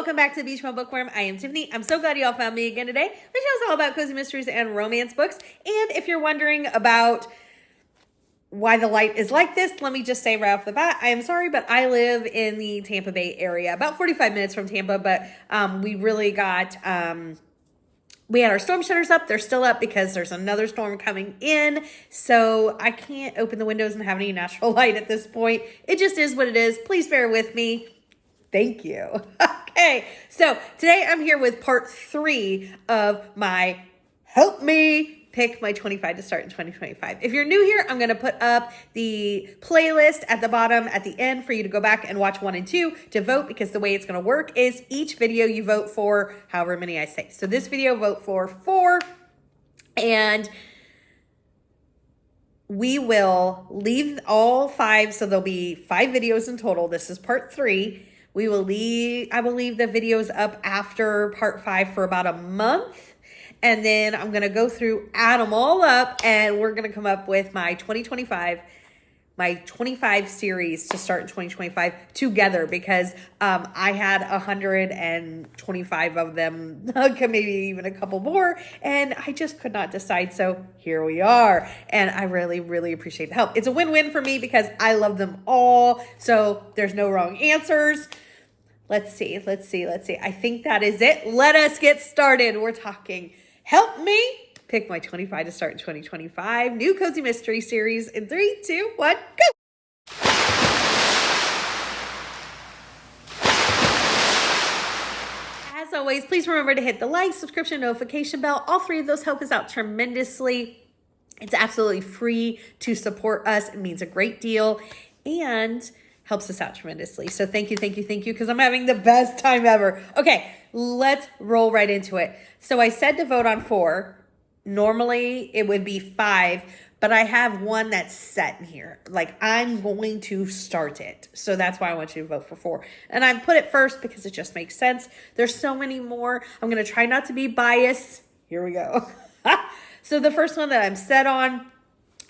welcome back to the Beach Bum Bookworm. I am Tiffany. I'm so glad you all found me again today. The show is all about cozy mysteries and romance books. And if you're wondering about why the light is like this, let me just say right off the bat, I am sorry, but I live in the Tampa Bay area, about 45 minutes from Tampa, but we really got... we had our storm shutters up. They're still up because there's another storm coming in. So I can't open the windows and have any natural light at this point. It just is what it is. Please bear with me. Thank you. Okay, so today I'm here with part 3 of my Help Me Pick My 25 to Start in 2025. If you're new here, I'm going to put up the playlist at the bottom at the end for you to go back and watch 1 and 2 to vote, because the way it's going to work is each video you vote for however many I say. So this video, vote for 4, and we will leave all 5, so there'll be 5 videos in total. This is part 3. I will leave the videos up after part 5 for about a month. And then I'm going to go through, add them all up, and we're going to come up with my 25 series to start in 2025 together, because I had 125 of them, maybe even a couple more, and I just could not decide. So here we are, and I really, really appreciate the help. It's a win-win for me because I love them all, so there's no wrong answers. Let's see. I think that is it. Let us get started. We're talking Help Me Pick My 25 to Start in 2025. New Cozy Mystery Series in 3, 2, 1, go! As always, please remember to hit the like, subscription, notification bell. All 3 of those help us out tremendously. It's absolutely free to support us. It means a great deal and helps us out tremendously. So thank you, because I'm having the best time ever. Okay, let's roll right into it. So I said to vote on 4. Normally it would be 5, but I have one that's set in here. Like, I'm going to start it. So that's why I want you to vote for 4. And I put it first because it just makes sense. There's so many more. I'm going to try not to be biased. Here we go. So the first one that I'm set on,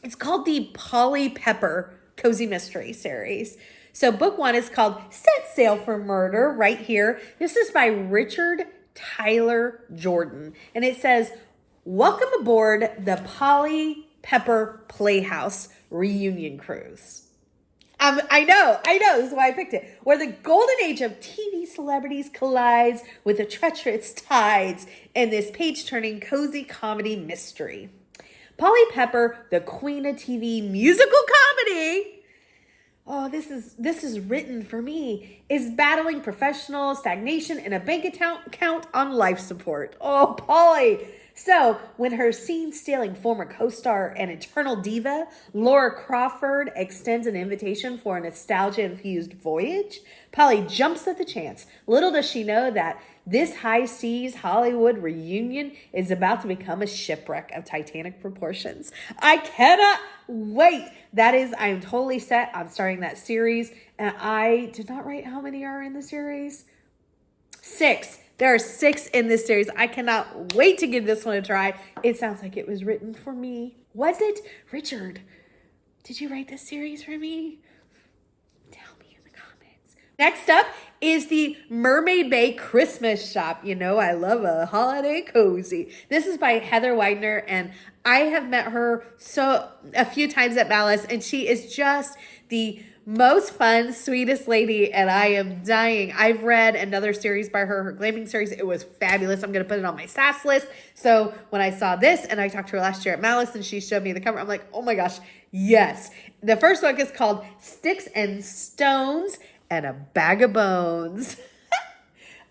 it's called the Polly Pepper Cozy Mystery Series. So book 1 is called Set Sail for Murder, right here. This is by Richard Tyler Jordan. And it says, welcome aboard the Polly Pepper Playhouse Reunion Cruise. I know, this is why I picked it. Where the golden age of TV celebrities collides with the treacherous tides in this page-turning cozy comedy mystery. Polly Pepper, the queen of TV musical comedy, oh, this is written for me, is battling professional stagnation and a bank account on life support. Oh, Polly. So when her scene-stealing former co-star and eternal diva, Laura Crawford, extends an invitation for a nostalgia-infused voyage, Polly jumps at the chance. Little does she know that this high seas Hollywood reunion is about to become a shipwreck of Titanic proportions. I cannot wait. I'm totally set. I'm starting that series. And I did not write how many are in the series. 6. There are 6 in this series. I cannot wait to give this one a try. It sounds like it was written for me. Was it? Richard, did you write this series for me? Tell me in the comments. Next up is the Mermaid Bay Christmas Shop. You know, I love a holiday cozy. This is by Heather Weidner, and I have met her a few times at Malice, and she is just the most fun, sweetest lady, and I am dying. I've read another series by her glamping series. It was fabulous. I'm going to put it on my SAS list. So when I saw this, and I talked to her last year at Malice, and she showed me the cover, I'm like, oh my gosh, yes. The first book is called Sticks and Stones and a Bag of Bones.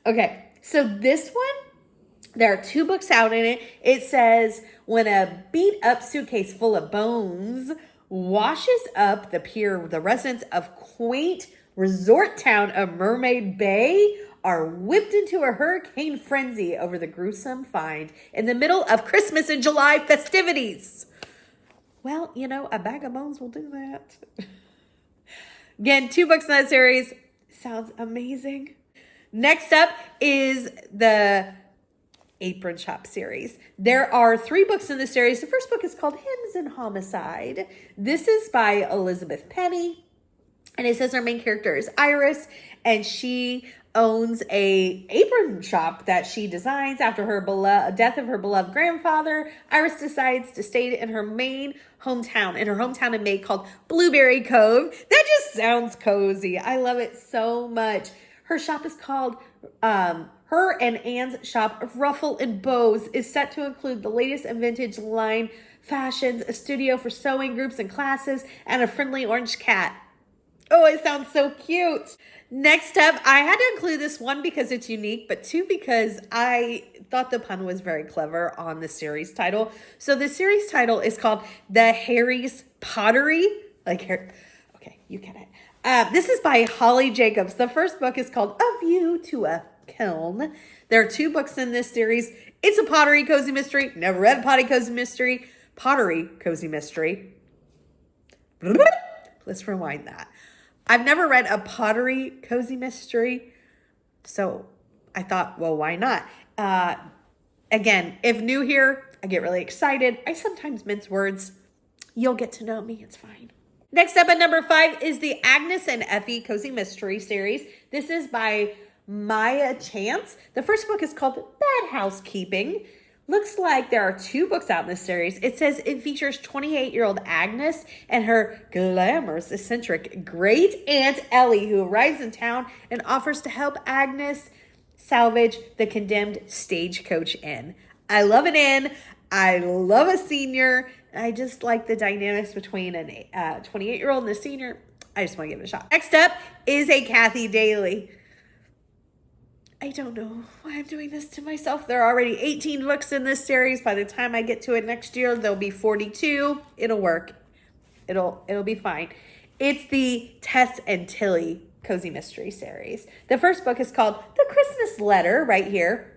Okay, so this one, there are 2 books out in it. It says, when a beat-up suitcase full of bones washes up the pier, the residents of quaint resort town of Mermaid Bay are whipped into a hurricane frenzy over the gruesome find in the middle of Christmas and July festivities. Well, you know, a bag of bones will do that. Again, 2 books in that series. Sounds amazing. Next up is the Apron Shop series. There are 3 books in this series. The first book is called Hymns and Homicide. This is by Elizabeth Penny. And it says our main character is Iris, and she owns a apron shop that she designs after her death of her beloved grandfather. Iris decides to stay in her Maine hometown, in Maine, called Blueberry Cove. That just sounds cozy. I love it so much. Her shop is called, her and Anne's shop, Ruffle and Bows, is set to include the latest and vintage line fashions, a studio for sewing groups and classes, and a friendly orange cat. Oh, it sounds so cute. Next up, I had to include this one because it's unique, but two because I thought the pun was very clever on the series title. So the series title is called The Harry's Pottery. Okay, you get it. This is by Holly Jacobs. The first book is called A View to a Kiln. There are 2 books in this series. It's a pottery cozy mystery. Never read a pottery cozy mystery. Let's rewind that. I've never read a pottery cozy mystery, so I thought, well, why not? Again, if new here, I get really excited. I sometimes mince words. You'll get to know me. It's fine. Next up at number 5 is the Agnes and Effie Cozy Mystery Series. This is by Maia Chance. The first book is called Bad Housekeeping. Looks like there are 2 books out in this series. It says it features 28-year-old Agnes and her glamorous, eccentric great aunt Ellie, who arrives in town and offers to help Agnes salvage the condemned Stagecoach Inn. I love an inn. I love a senior. I just like the dynamics between a 28-year-old and a senior. I just want to give it a shot. Next up is a Kathi Daley. I don't know why I'm doing this to myself. There are already 18 books in this series. By the time I get to it next year, there'll be 42. It'll work. It'll be fine. It's the Tess and Tilly Cozy Mystery Series. The first book is called The Christmas Letter, right here.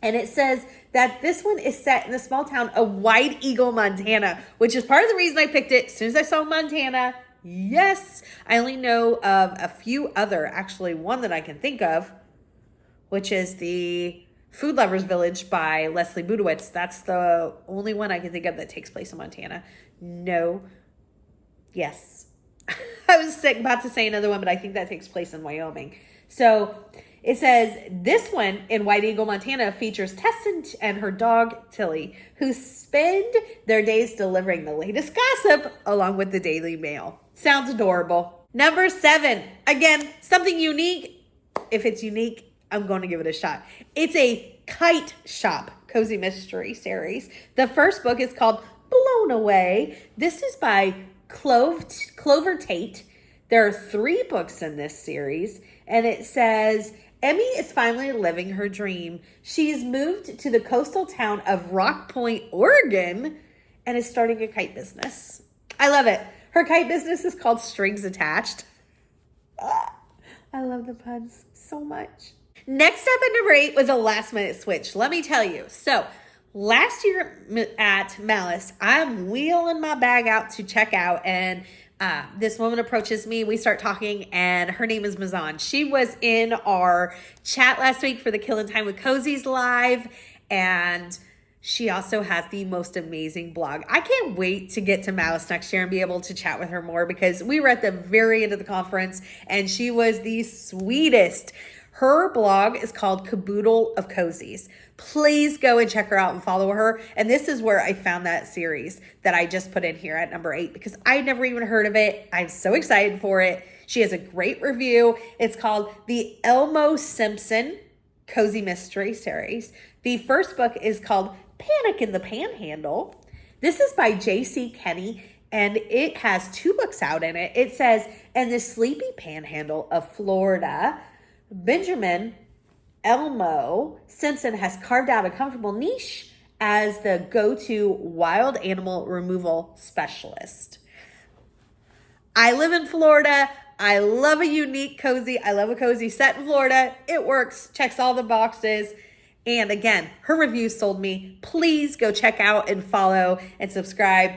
And it says that this one is set in the small town of White Eagle, Montana, which is part of the reason I picked it. As soon as I saw Montana, yes. I only know of a few other, actually one that I can think of, which is the Food Lovers Village by Leslie Budowitz. That's the only one I can think of that takes place in Montana. No. Yes. I was about to say another one, but I think that takes place in Wyoming. So it says, this one in White Eagle, Montana features Tess and her dog, Tilly, who spend their days delivering the latest gossip along with the Daily Mail. Sounds adorable. Number 7. Again, something unique. If it's unique, I'm going to give it a shot. It's a Kite Shop Cozy Mystery Series. The first book is called Blown Away. This is by Clover Tate. There are 3 books in this series, and it says, Emmy is finally living her dream. She's moved to the coastal town of Rock Point, Oregon, and is starting a kite business. I love it. Her kite business is called Strings Attached. I love the puns so much. Next up at number 8 was a last minute switch. Let me tell you. So last year at Malice, I'm wheeling my bag out to check out, and this woman approaches me. We start talking, and her name is Mazan. She was in our chat last week for the Kiln Time with Cozies Live, and she also has the most amazing blog. I can't wait to get to Malice next year and be able to chat with her more, because we were at the very end of the conference, and she was the sweetest. Her blog is called Caboodle of Cozies. Please go and check her out and follow her. And this is where I found that series that I just put in here at number 8, because I'd never even heard of it. I'm so excited for it. She has a great review. It's called the Elmo Simpson Cozy Mystery Series. The first book is called Panic in the Panhandle. This is by J.C. Kenny, and it has 2 books out in it. It says, in the sleepy panhandle of Florida, Benjamin Elmo Simpson has carved out a comfortable niche as the go-to wild animal removal specialist. I live in Florida. I love a unique cozy. I love a cozy set in Florida. It works, checks all the boxes. And again, her review sold me. Please go check out and follow and subscribe.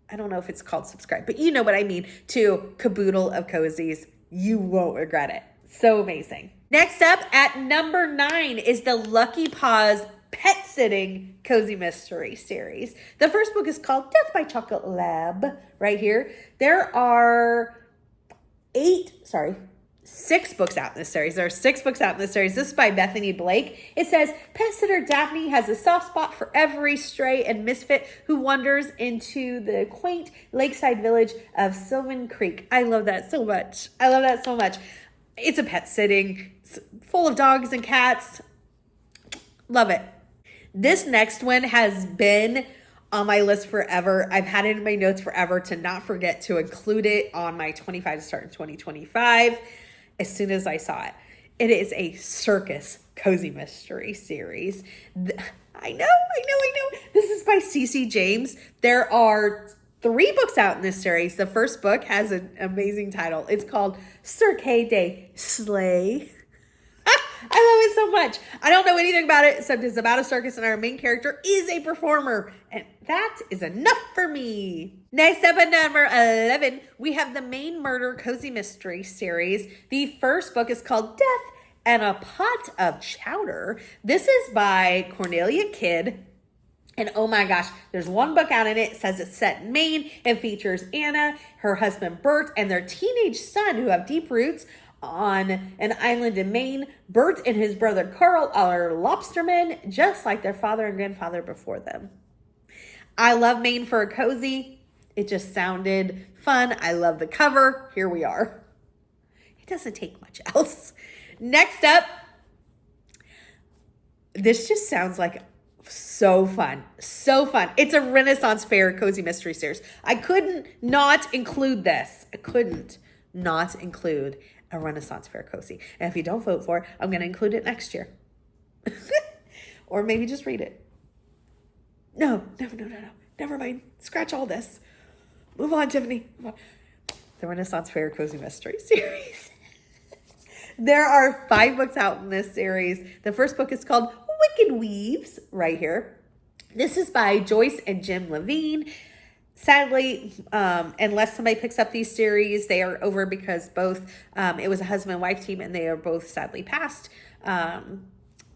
I don't know if it's called subscribe, but you know what I mean, to Caboodle of Cozies. You won't regret it. So amazing. Next up at number 9 is the Lucky Paws Pet Sitting Cozy Mystery Series. The first book is called Death by Chocolate Lab, right here. There are 6 books out in this series. There are 6 books out in this series. This is by Bethany Blake. It says, pet sitter Daphne has a soft spot for every stray and misfit who wanders into the quaint lakeside village of Sylvan Creek. I love that so much. I love that so much. It's a pet sitting. It's full of dogs and cats. Love it. This next one has been on my list forever. I've had it in my notes forever to not forget to include it on my 25 to start in 2025 as soon as I saw it. It is a Circus cozy mystery series. I know. This is by Cece James. There are 3 books out in this series. The first book has an amazing title. It's called Cirque de Slay. I love it so much. I don't know anything about it except it's about a circus and our main character is a performer. And that is enough for me. Next up at number 11, we have the Maine Murder Cozy Mystery series. The first book is called Death and a Pot of Chowder. This is by Cornelia Kidd. And oh my gosh, there's 1 book out in it. It says it's set in Maine. It features Anna, her husband Bert, and their teenage son who have deep roots on an island in Maine. Bert and his brother Carl are lobstermen, just like their father and grandfather before them. I love Maine for a cozy. It just sounded fun. I love the cover. Here we are. It doesn't take much else. Next up, this just sounds like so fun. So fun. It's a Renaissance Fair cozy mystery series. I couldn't not include this. I couldn't not include a Renaissance Fair cozy. And if you don't vote for it, I'm going to include it next year. Or maybe just read it. No. Never mind. Scratch all this. Move on, Tiffany. Move on. The Renaissance Fair cozy mystery series. There are 5 books out in this series. The first book is called Wicked Weaves, right here. This is by Joyce and Jim Levine. Sadly, unless somebody picks up these series, they are over because both, it was a husband and wife team and they are both sadly passed.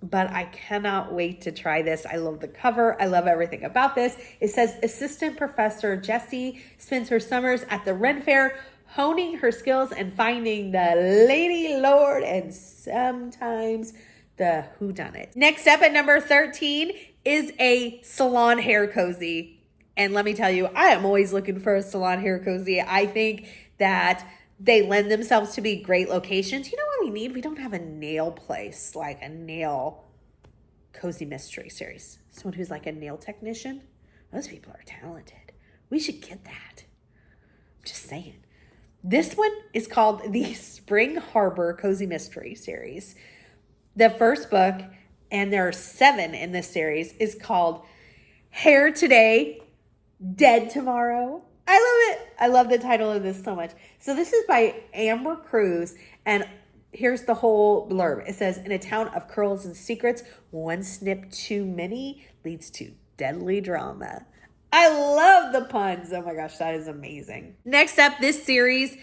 But I cannot wait to try this. I love the cover. I love everything about this. It says, Assistant Professor Jessie spends her summers at the Ren Fair, honing her skills and finding the Lady Lord and sometimes the whodunit. Next up at number 13 is a salon hair cozy. And let me tell you, I am always looking for a salon hair cozy. I think that they lend themselves to be great locations. You know what we need? We don't have a nail place, like a nail cozy mystery series. Someone who's like a nail technician. Those people are talented. We should get that. I'm just saying. This one is called the Spring Harbor Cozy Mystery Series. The first book, and there are 7 in this series, is called Hair Today, Dead Tomorrow. I love it. I love the title of this so much. So this is by Amber Cruz, and here's the whole blurb. It says, in a town of curls and secrets, one snip too many leads to deadly drama. I love the puns. Oh my gosh, that is amazing. Next up, this series,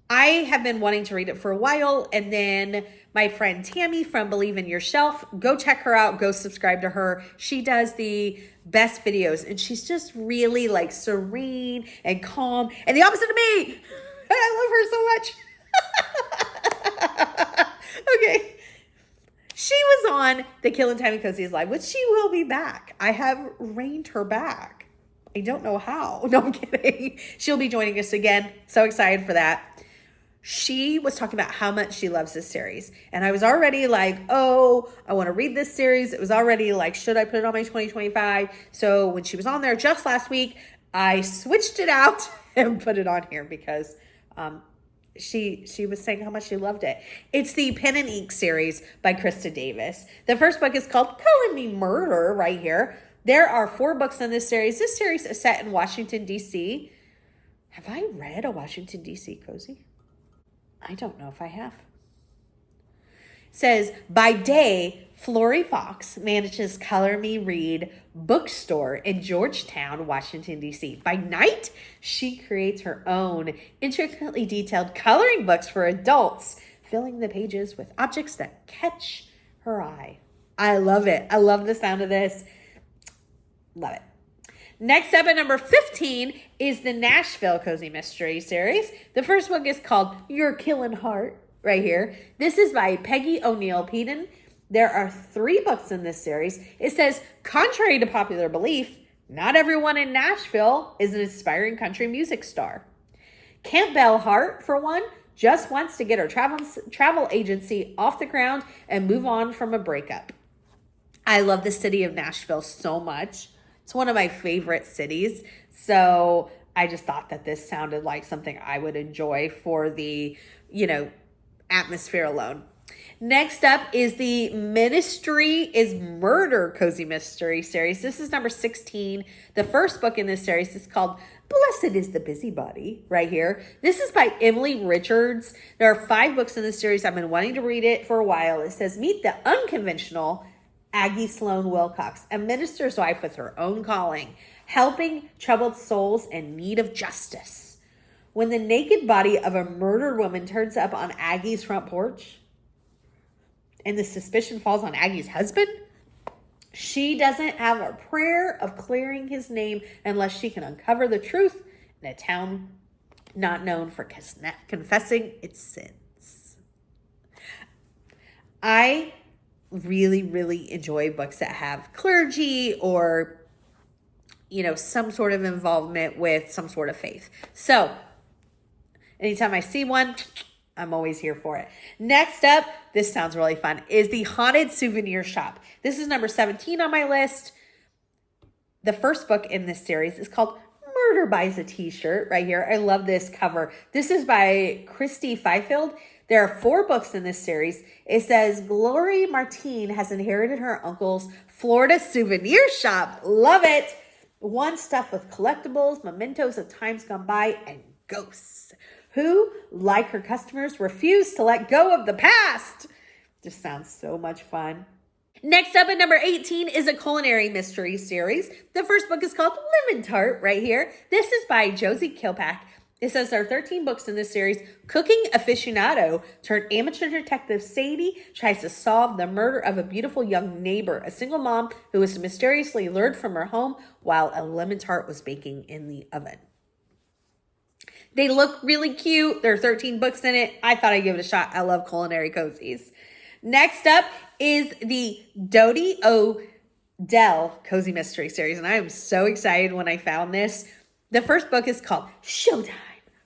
I have been wanting to read it for a while, and then my friend Tammy from Believe in Your Shelf, go check her out, go subscribe to her. She does the best videos, and she's just really like serene and calm, and the opposite of me. I love her so much. Okay. She was on the Kiln Time and Cozy's Live, which she will be back. I have reined her back. I don't know how. No, I'm kidding. She'll be joining us again. So excited for that. She was talking about how much she loves this series. And I was already like, oh, I want to read this series. It was already like, should I put it on my 2025? So when she was on there just last week, I switched it out and put it on here because she was saying how much she loved it. It's the Pen and Ink series by Krista Davis. The first book is called Calling Me Murder right here. There are 4 books in this series. This series is set in Washington, D.C. Have I read a Washington, D.C. cozy? I don't know if I have. It says, by day, Flory Fox manages Color Me Read bookstore in Georgetown, Washington, D.C. By night, she creates her own intricately detailed coloring books for adults, filling the pages with objects that catch her eye. I love it. I love the sound of this. Love it. Next up at number 15 is the Nashville Cozy Mystery Series. The first book is called Your Killing Heart, right here. This is by Peggy O'Neill Peden. There are 3 books in this series. It says, contrary to popular belief, not everyone in Nashville is an aspiring country music star. Campbell Hart, for one, just wants to get her travel agency off the ground and move on from a breakup. I love the city of Nashville so much. It's one of my favorite cities. So I just thought that this sounded like something I would enjoy for the, atmosphere alone. Next up is the Ministry is Murder Cozy Mystery Series. This is number 16. The first book in this series is called Blessed is the Busybody, right here. This is by Emily Richards. There are 5 books in this series. I've been wanting to read it for a while. It says, meet the unconventional Aggie Sloan Wilcox, a minister's wife with her own calling, helping troubled souls in need of justice. When the naked body of a murdered woman turns up on Aggie's front porch, and the suspicion falls on Aggie's husband, she doesn't have a prayer of clearing his name unless she can uncover the truth in a town not known for confessing its sins. I really, really enjoy books that have clergy or, some sort of involvement with some sort of faith. So anytime I see one, I'm always here for it. Next up, this sounds really fun, is the Haunted Souvenir Shop. This is number 17 on my list. The first book in this series is called Murder Buys a T-Shirt, right here. I love this cover. This is by Christy Fifield. There are 4 books in this series. It says, Glory Martine has inherited her uncle's Florida souvenir shop. Love it. One stuffed with collectibles, mementos of times gone by, and ghosts who, like her customers, refuse to let go of the past. Just sounds so much fun. Next up at number 18 is a culinary mystery series. The first book is called Lemon Tart, right here. This is by Josie Kilpack. It says there are 13 books in this series. Cooking aficionado turned amateur detective Sadie tries to solve the murder of a beautiful young neighbor, a single mom who was mysteriously lured from her home while a lemon tart was baking in the oven. They look really cute. There are 13 books in it. I thought I'd give it a shot. I love culinary cozies. Next up is the Dodie Odell Cozy Mystery Series, and I am so excited when I found this. The first book is called Showtime,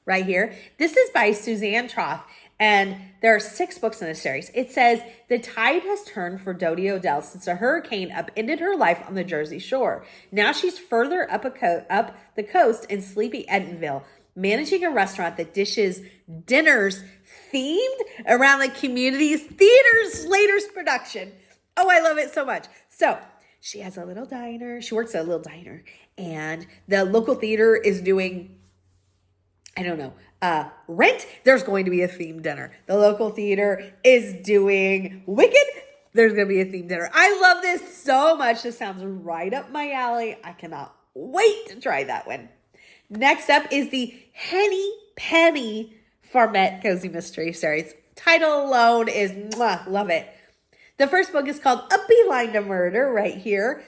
right here. This is by Suzanne Troff, and there are 6 books in this series. It says, the tide has turned for Dodie Odell since a hurricane upended her life on the Jersey Shore. Now she's further up the coast in sleepy Edenville, managing a restaurant that dishes dinners themed around the community's theater's latest production. Oh, I love it so much. So she has a little diner. She works at a little diner, and the local theater is doing, Rent. There's going to be a themed dinner. The local theater is doing Wicked. There's going to be a themed dinner. I love this so much. This sounds right up my alley. I cannot wait to try that one. Next up is the Henny Penny Farmette Cozy Mystery Series. Title alone is love it. The first book is called A Beeline to Murder, right here.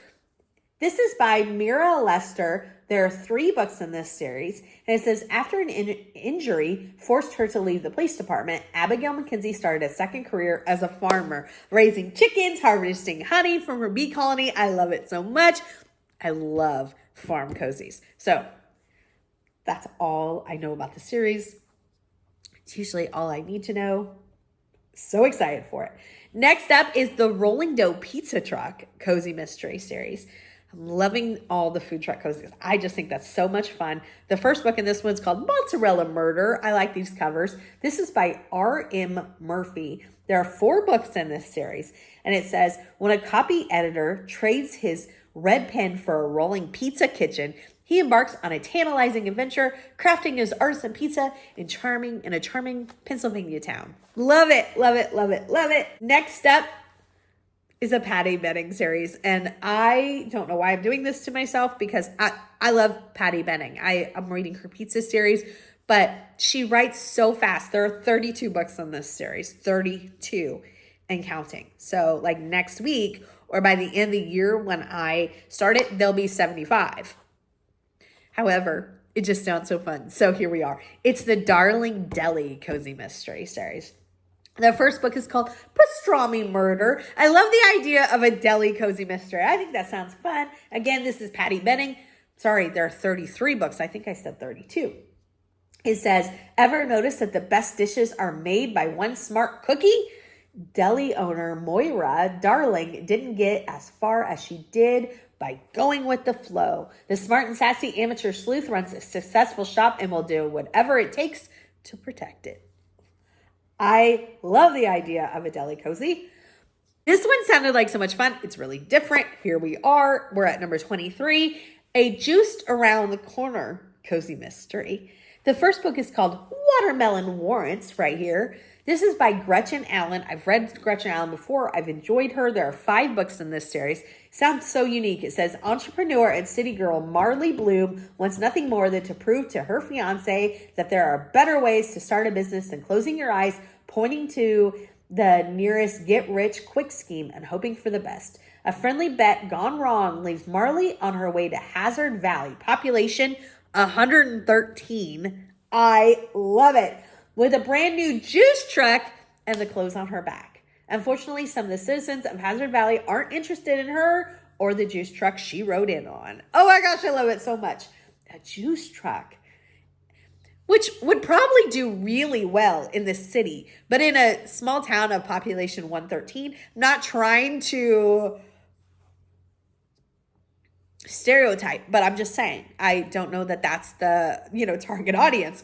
This is by Mira Lester. There are 3 books in this series. And it says, after an injury forced her to leave the police department, Abigail McKenzie started a second career as a farmer, raising chickens, harvesting honey from her bee colony. I love it so much. I love farm cozies. So that's all I know about the series. It's usually all I need to know. So excited for it. Next up is the Rolling Dough Pizza Truck Cozy Mystery Series. I'm loving all the food truck cozies. I just think that's so much fun. The first book in this one's called Mozzarella Murder. I like these covers. This is by R.M. Murphy. There are 4 books in this series. And it says, when a copy editor trades his red pen for a rolling pizza kitchen, he embarks on a tantalizing adventure, crafting his artisan pizza in a charming Pennsylvania town. Love it, love it, love it, love it. Next up is a Patty Benning series. And I don't know why I'm doing this to myself because I love Patty Benning. I'm reading her pizza series, but she writes so fast. There are 32 books in this series, 32 and counting. So like next week or by the end of the year when I start it, there'll be 75. However, it just sounds so fun. So here we are. It's the Darling Deli Cozy Mystery Series. The first book is called Pastrami Murder. I love the idea of a deli cozy mystery. I think that sounds fun. Again, this is Patty Benning. Sorry, there are 33 books. I think I said 32. It says, ever notice that the best dishes are made by one smart cookie? Deli owner Moira Darling didn't get as far as she did by going with the flow. The smart and sassy amateur sleuth runs a successful shop and will do whatever it takes to protect it. I love the idea of a deli cozy. This one sounded like so much fun. It's really different. Here we are. We're at number 23, a juiced around the corner cozy mystery. The first book is called Watermelon Warrants right here. This is by Gretchen Allen. I've read Gretchen Allen before. I've enjoyed her. There are 5 books in this series. Sounds so unique. It says entrepreneur and city girl Marley Bloom wants nothing more than to prove to her fiance that there are better ways to start a business than closing your eyes, pointing to the nearest get-rich-quick scheme and hoping for the best. A friendly bet gone wrong leaves Marley on her way to Hazard Valley. Population 113. I love it. With a brand new juice truck and the clothes on her back. Unfortunately, some of the citizens of Hazard Valley aren't interested in her or the juice truck she rode in on. Oh my gosh, I love it so much. A juice truck, which would probably do really well in the city, but in a small town of population 113, not trying to stereotype, but I'm just saying, I don't know that that's the, target audience.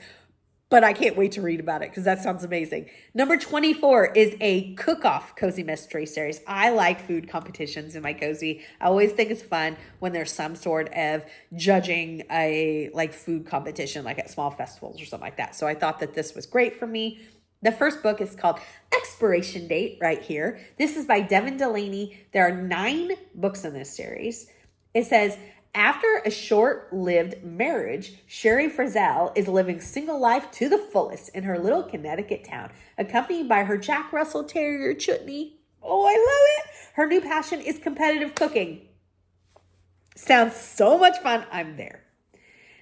But I can't wait to read about it because that sounds amazing. Number 24 is a cook-off cozy mystery series. I like food competitions in my cozy. I always think it's fun when there's some sort of judging a food competition, like at small festivals or something like that. So I thought that this was great for me. The first book is called Expiration Date right here. This is by Devin Delaney. There are 9 books in this series. It says, after a short-lived marriage, Sherry Frizzell is living single life to the fullest in her little Connecticut town, accompanied by her Jack Russell Terrier, Chutney. Oh, I love it. Her new passion is competitive cooking. Sounds so much fun. I'm there.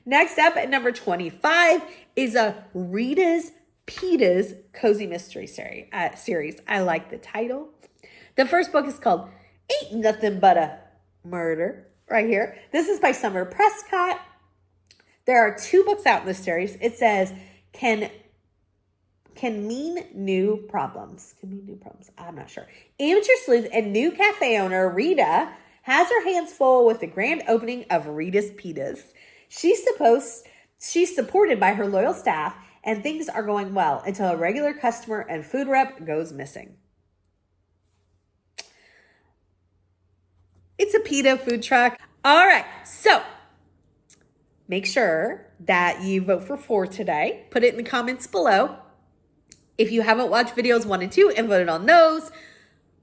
Next up at number 25 is a Rita Pitas cozy mystery series. I like the title. The first book is called Ain't Nothing But a Murder. Right here. This is by Summer Prescott. There are 2 books out in this series. It says, Can mean new problems. Can mean new problems. I'm not sure. Amateur sleuth and new cafe owner Rita has her hands full with the grand opening of Rita's Pitas. She's supported by her loyal staff, and things are going well until a regular customer and food rep goes missing. It's a pita food truck. All right, so make sure that you vote for 4 today. Put it in the comments below. If you haven't watched videos 1 and 2 and voted on those,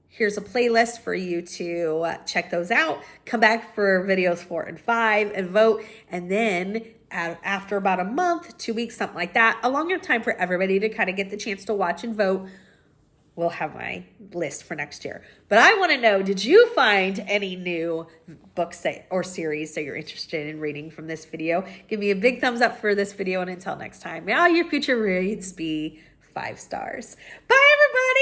here's a playlist for you to check those out. Come back for videos 4 and 5 and vote. And then after about a month, 2 weeks, something like that, a longer time for everybody to kind of get the chance to watch and vote, we'll have my list for next year. But I want to know, did you find any new books or series that you're interested in reading from this video? Give me a big thumbs up for this video, and until next time, may all your future reads be 5 stars. Bye, everybody!